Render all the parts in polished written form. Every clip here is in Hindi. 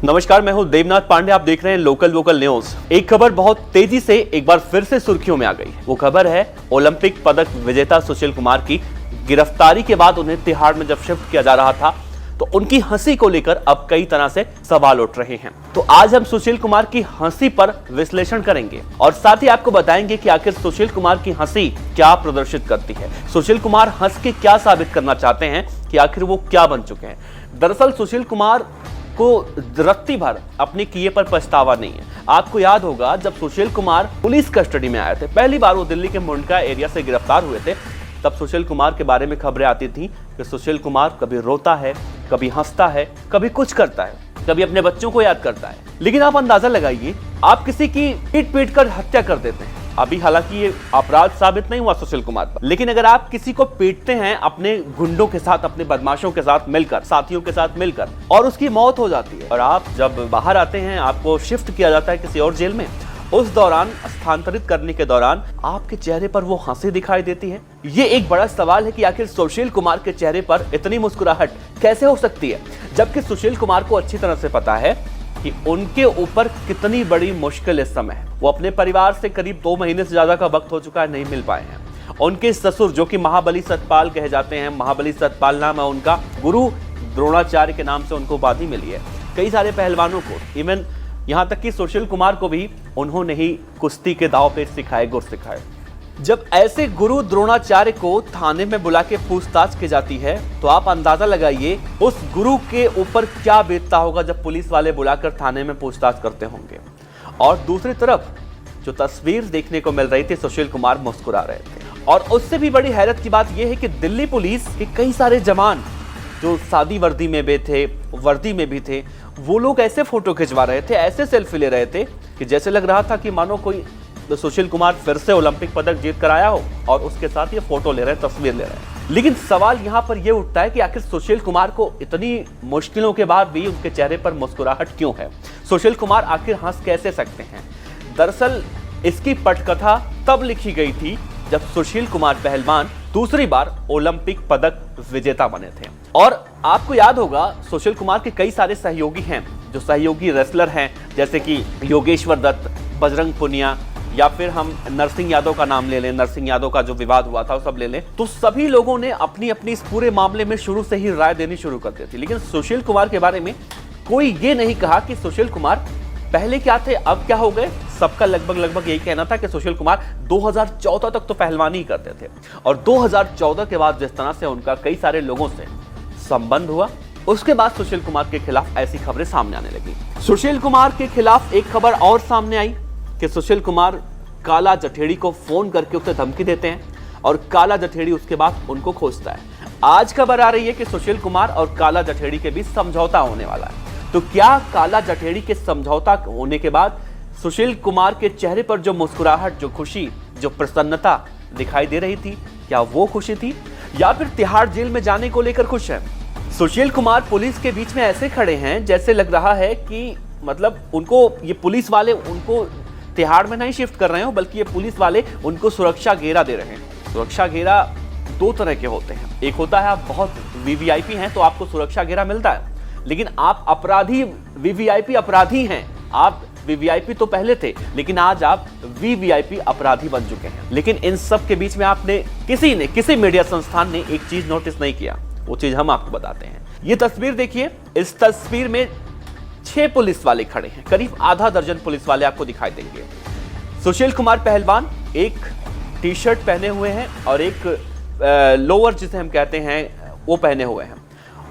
नमस्कार, मैं हूं देवनाथ पांडे। आप देख रहे हैं लोकल वोकल न्यूज। एक खबर बहुत तेजी से एक बार फिर से सुर्खियों में आ गई। वो खबर है ओलंपिक पदक विजेता सुशील कुमार की गिरफ्तारी के बाद उन्हें तिहाड़ में जब शिफ्ट किया जा रहा था तो उनकी हंसी को लेकर अब कई तरह से सवाल उठ रहे हैं। तो आज हम सुशील कुमार की हंसी पर विश्लेषण करेंगे और साथ ही आपको बताएंगे कि आखिर सुशील कुमार की हंसी क्या प्रदर्शित करती है। सुशील कुमार हंस के क्या साबित करना चाहते हैं कि आखिर वो क्या बन चुके हैं। दरअसल सुशील कुमार को रत्ती भर अपने किए पर पछतावा नहीं है। आपको याद होगा जब सुशील कुमार पुलिस कस्टडी में आए थे, पहली बार वो दिल्ली के मुंडका एरिया से गिरफ्तार हुए थे, तब सुशील कुमार के बारे में खबरें आती थी कि सुशील कुमार कभी रोता है, कभी हंसता है, कभी कुछ करता है, कभी अपने बच्चों को याद करता है। लेकिन आप अंदाजा लगाइए, आप किसी की पीट कर हत्या कर देते हैं। अभी हालांकि ये अपराध साबित नहीं हुआ सुशील कुमार पर, लेकिन अगर आप किसी को पीटते हैं अपने गुंडों के साथ, अपने बदमाशों के साथ मिलकर, साथियों के साथ मिलकर, और उसकी मौत हो जाती है और आप जब बाहर आते हैं, आपको शिफ्ट किया जाता है किसी और जेल में, उस दौरान स्थानांतरित करने के दौरान आपके चेहरे पर वो हंसी दिखाई देती है। ये एक बड़ा सवाल है कि आखिर सुशील कुमार के चेहरे पर इतनी मुस्कुराहट कैसे हो सकती है, जबकि सुशील कुमार को अच्छी तरह से पता है कि उनके ऊपर कितनी बड़ी मुश्किल इस समय है। वो अपने परिवार से करीब 2 महीने से ज्यादा का वक्त हो चुका है, नहीं मिल पाए हैं। उनके ससुर जो कि महाबली सतपाल कहे जाते हैं, महाबली सतपाल नाम है उनका, गुरु द्रोणाचार्य के नाम से उनको उपाधि मिली है। कई सारे पहलवानों को, इवन यहाँ तक कि सुशील कुमार को भी उन्होंने ही कुश्ती के दांव पेच सिखाए, गुर सिखाए। जब ऐसे गुरु द्रोणाचार्य को थाने में बुला के पूछताछ की जाती है तो आप अंदाजा लगाइए उस गुरु के ऊपर क्या बीतता होगा जब पुलिस वाले बुलाकर थाने में पूछताछ करते होंगे। और दूसरी तरफ जो तस्वीर देखने को मिल रही थी, सुशील कुमार मुस्कुरा रहे थे। और उससे भी बड़ी हैरत की बात यह है कि दिल्ली पुलिस के कई सारे जवान जो सादी वर्दी में भी थे, वर्दी में भी थे, वो लोग ऐसे फोटो खिंचवा रहे थे, ऐसे सेल्फी ले रहे थे कि जैसे लग रहा था कि मानो कोई सुशील कुमार फिर से ओलंपिक पदक जीत कर आया हो और उसके साथ ये फोटो ले रहे हैं, तस्वीर ले रहे हैं। लेकिन सवाल यहाँ पर यह उठता है कि आखिर सुशील कुमार को इतनी मुश्किलों के बाद भी उनके चेहरे पर मुस्कुराहट क्यों है। सुशील कुमार आखिर हंस कैसे सकते हैं। दरअसल इसकी पटकथा तब लिखी गई थी जब सुशील कुमार पहलवान दूसरी बार ओलंपिक पदक विजेता बने थे। और आपको याद होगा सुशील कुमार के कई सारे सहयोगी हैं, जो सहयोगी रेसलर हैं, जैसे कि योगेश्वर दत्त, बजरंग पुनिया, या फिर हम नरसिंह यादव का नाम ले लें, नरसिंह यादव का जो विवाद हुआ था वो सब ले लें, तो सभी लोगों ने अपनी अपनी इस पूरे मामले में शुरू से ही राय देनी शुरू कर दी थी। लेकिन सुशील कुमार के बारे में कोई ये नहीं कहा कि सुशील कुमार पहले क्या थे, अब क्या हो गए। सबका लगभग यही कहना था कि सुशील कुमार 2014 तक तो पहलवानी ही करते थे और 2014 के बाद जिस तरह से उनका कई सारे लोगों से संबंध हुआ, उसके बाद सुशील कुमार के खिलाफ ऐसी खबरें सामने आने लगी। सुशील कुमार के खिलाफ एक खबर और सामने आई कि सुशील कुमार काला जठेड़ी को फोन करके उसे धमकी देते हैं और काला जठेड़ी उसके बाद उनको खोजता है। आज खबर आ रही है कि सुशील कुमार और काला जठेड़ी के बीच समझौता होने वाला है। तो क्या काला जठेड़ी के समझौता होने के बाद सुशील कुमार के चेहरे पर जो मुस्कुराहट, जो खुशी, जो प्रसन्नता दिखाई दे रही थी, क्या वो खुशी थी या फिर तिहाड़ जेल में जाने को लेकर खुश है। सुशील कुमार पुलिस के बीच में ऐसे खड़े हैं जैसे लग रहा है कि मतलब उनको ये पुलिस वाले उनको तिहाड़ में नहीं शिफ्ट कर रहे हो, बल्कि ये पुलिस वाले उनको सुरक्षा घेरा दे रहे हैं। सुरक्षा घेरा 2 तरह के होते हैं। एक होता है आप बहुत वीवीआईपी हैं तो आपको सुरक्षा घेरा मिलता है, लेकिन आप अपराधी वीवीआईपी अपराधी हैं। आप वीवीआईपी तो पहले थे, लेकिन आज आप वीवीआईपी अपराधी बन चुके हैं। लेकिन इन सब के बीच में आपने किसी मीडिया संस्थान ने एक चीज नोटिस नहीं किया, वो चीज हम आपको बताते हैं। ये तस्वीर देखिए, इस तस्वीर में 6 पुलिस वाले खड़े हैं, करीब आधा दर्जन पुलिस वाले आपको दिखाई देंगे। सुशील कुमार पहलवान एक टी शर्ट पहने हुए हैं और एक लोअर जिसे हम कहते हैं वो पहने हुए हैं,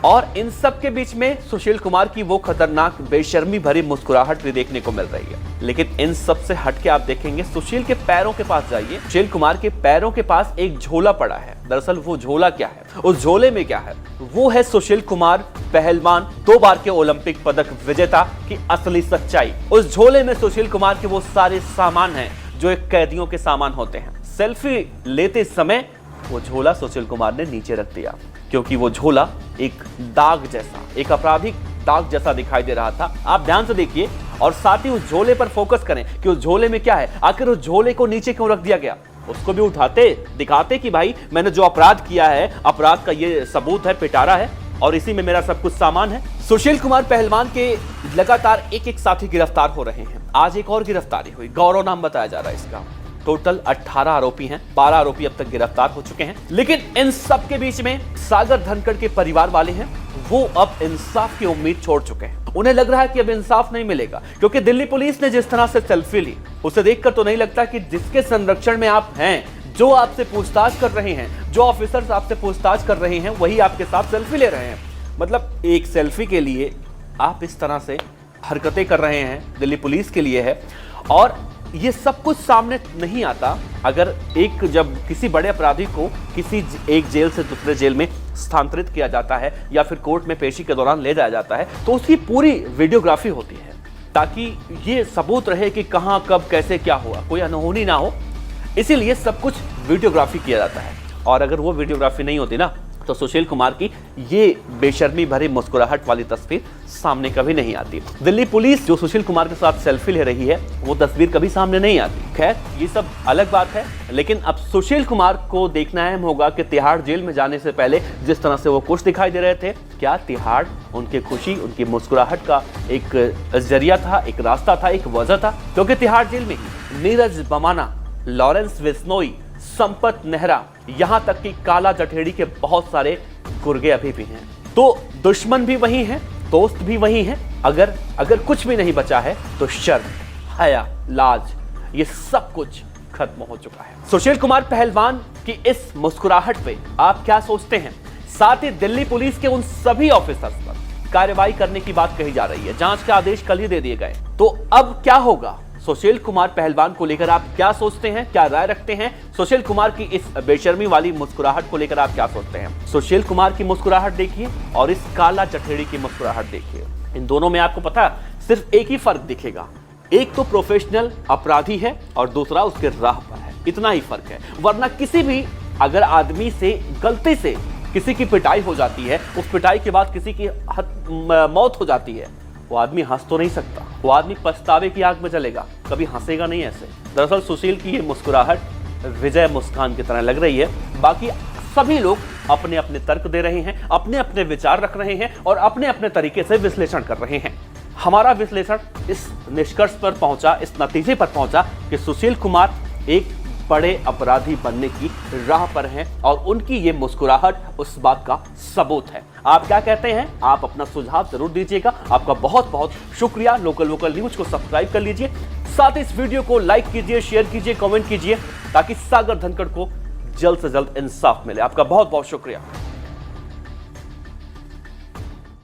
और इन सब के बीच में सुशील कुमार की वो खतरनाक बेशर्मी भरी मुस्कुराहट भी देखने को मिल रही है। लेकिन इन सब से हटके आप देखेंगे सुशील के पैरों के पास जाइए, सुशील कुमार के पैरों के पास एक झोला पड़ा है। दरअसल वो झोला क्या है, उस झोले में क्या है, वो है सुशील कुमार पहलवान 2 बार के ओलंपिक पदक विजेता की असली सच्चाई। उस झोले में सुशील कुमार के वो सारे सामान हैं जो एक कैदियों के सामान होते हैं। सेल्फी लेते समय वो झोला सुशील कुमार ने नीचे रख दिया, क्योंकि वो झोला एक दाग जैसा, एक आपराधिक दाग जैसा दिखाई दे रहा था। आप ध्यान से देखिए और साथ ही उस झोले पर फोकस करें कि उस झोले में क्या है। आखिर उस झोले को नीचे क्यों रख दिया गया? उसको भी उठाते, दिखाते कि भाई मैंने जो अपराध किया है, अपराध का ये सबूत है, पिटारा है, और इसी में मेरा सब कुछ सामान है। सुशील कुमार पहलवान के लगातार एक एक साथी गिरफ्तार हो रहे हैं। आज एक और गिरफ्तारी हुई, गौरव नाम बताया जा रहा है इसका। टोटल 18 आरोपी हैं, 12 आरोपी अब तक गिरफ्तार हो चुके हैं। लेकिन इन सब के बीच में सागर धनखड़ के परिवार वाले हैं, वो अब इंसाफ की उम्मीद छोड़ चुके हैं। उन्हें लग रहा है कि अब इंसाफ नहीं मिलेगा, क्योंकि दिल्ली पुलिस ने जिस तरह से सेल्फी ली, उसे देखकर तो नहीं लगता कि जिसके संरक्षण में आप हैं, जो आपसे पूछताछ कर रहे हैं, जो ऑफिसर्स आपसे पूछताछ कर रहे हैं, वही आपके साथ सेल्फी ले रहे हैं। मतलब एक सेल्फी के लिए आप इस तरह से हरकतें कर रहे हैं, दिल्ली पुलिस के लिए है। और ये सब कुछ सामने नहीं आता अगर जब किसी बड़े अपराधी को किसी एक जेल से दूसरे जेल में स्थानांतरित किया जाता है या फिर कोर्ट में पेशी के दौरान ले जाया जाता है, तो उसकी पूरी वीडियोग्राफी होती है, ताकि ये सबूत रहे कि कहां, कब, कैसे, क्या हुआ, कोई अनहोनी ना हो। इसीलिए सब कुछ वीडियोग्राफी किया जाता है। और अगर वो वीडियोग्राफी नहीं होती ना, तो सुशील कुमार की ये बेशर्मी भरी मुस्कुराहट वाली तस्वीर सामने कभी नहीं आती। दिल्ली पुलिस जो सुशील कुमार के साथ सेल्फी ले रही है, वो तस्वीर कभी सामने नहीं आती। खैर, ये सब अलग बात है। लेकिन अब सुशील कुमार को देखना अहम होगा कि तिहाड़ जेल में जाने से पहले जिस तरह से वो खुश दिखाई दे रहे थे, क्या तिहाड़ उनकी खुशी, उनकी मुस्कुराहट का एक जरिया था, एक रास्ता था, एक वजह था? क्योंकि तिहाड़ जेल में ही नीरज बमाना, लॉरेंस बिश्नोई, संपत नेहरा, यहां तक कि काला जठेड़ी के बहुत सारे गुर्गे अभी भी हैं। तो दुश्मन भी वही हैं, दोस्त भी वही हैं। अगर कुछ भी नहीं बचा है तो शर्म, हया, लाज, ये सब कुछ खत्म हो चुका है। सुशील कुमार पहलवान की इस मुस्कुराहट पे आप क्या सोचते हैं? साथ ही दिल्ली पुलिस के उन सभी ऑफिसर्स पर कार्रवाई करने की बात कही जा रही है। जांच के आदेश कल ही दे दिए गए। तो अब क्या होगा? सुशील कुमार पहलवान को लेकर आप क्या सोचते हैं, क्या राय रखते हैं? सुशील कुमार की इस बेशर्मी वाली मुस्कुराहट को लेकर आप क्या सोचते हैं? सुशील कुमार की मुस्कुराहट देखिए और इस काला जठेड़ी की मुस्कुराहट देखिए। इन दोनों में आपको पता सिर्फ एक ही फर्क दिखेगा, एक तो प्रोफेशनल अपराधी है और दूसरा उसके राह पर है। इतना ही फर्क है। वरना किसी भी अगर आदमी से गलती से किसी की पिटाई हो जाती है, उस पिटाई के बाद किसी की मौत हो जाती है, वो आदमी हंस तो नहीं सकता, वो आदमी पछतावे की आग में जलेगा, कभी हंसेगा नहीं ऐसे। दरअसल सुशील की ये मुस्कुराहट विजय मुस्कान की तरह लग रही है। बाकी सभी लोग अपने अपने तर्क दे रहे हैं, अपने अपने विचार रख रहे हैं और अपने अपने तरीके से विश्लेषण कर रहे हैं। हमारा विश्लेषण इस निष्कर्ष पर पहुंचा, इस नतीजे पर पहुंचा कि सुशील कुमार एक बड़े अपराधी बनने की राह पर हैं और उनकी ये मुस्कुराहट उस बात का सबूत है। आप क्या कहते हैं? आप अपना सुझाव जरूर दीजिएगा। आपका बहुत बहुत शुक्रिया। लोकल न्यूज को सब्सक्राइब कर लीजिए, साथ ही इस वीडियो को लाइक कीजिए, शेयर कीजिए, कमेंट कीजिए, ताकि सागर धनखड़ को जल्द से जल्द इंसाफ मिले। आपका बहुत बहुत शुक्रिया।